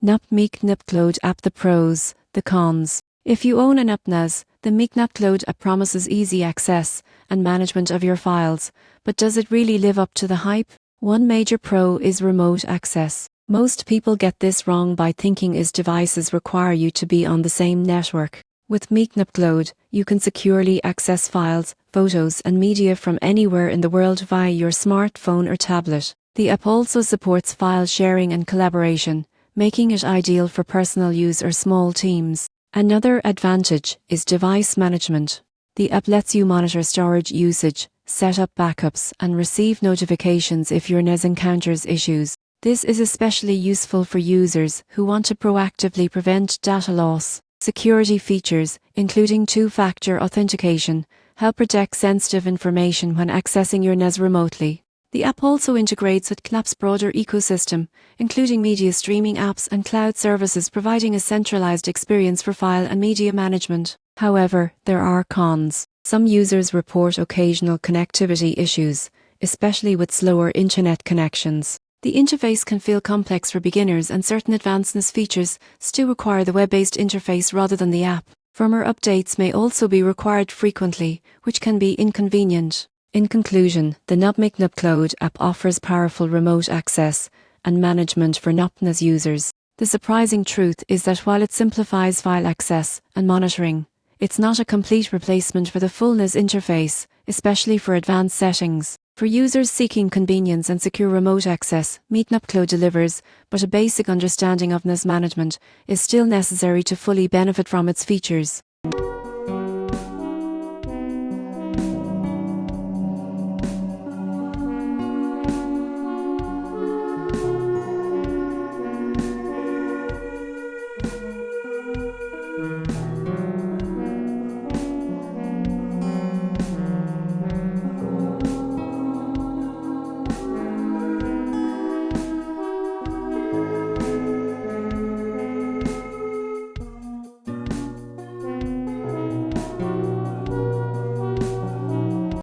myQNAPcloud app. The pros, the cons. If you own an QNAP, the myQNAPcloud app promises easy access and management of your files, but does it really live up to the hype? One major pro is remote access. Most people get this wrong by thinking its devices require you to be on the same network. With myQNAPcloud, you can securely access files, photos and media from anywhere in the world via your smartphone or tablet. The app also supports file sharing and collaboration, making it ideal for personal use or small teams. Another advantage is device management. The app lets you monitor storage usage, set up backups, and receive notifications if your NAS encounters issues. This is especially useful for users who want to proactively prevent data loss. Security features, including two-factor authentication, help protect sensitive information when accessing your NAS remotely. The app also integrates with QNAP's broader ecosystem, including media streaming apps and cloud services, providing a centralized experience for file and media management. However, there are cons. Some users report occasional connectivity issues, especially with slower internet connections. The interface can feel complex for beginners, and certain advanced NAS features still require the web-based interface rather than the app. Firmware updates may also be required frequently, which can be inconvenient. In conclusion, the myQNAPcloud app offers powerful remote access and management for NAS users. The surprising truth is that while it simplifies file access and monitoring, it's not a complete replacement for the full NAS interface, especially for advanced settings. For users seeking convenience and secure remote access, myQNAPcloud delivers, but a basic understanding of NAS management is still necessary to fully benefit from its features.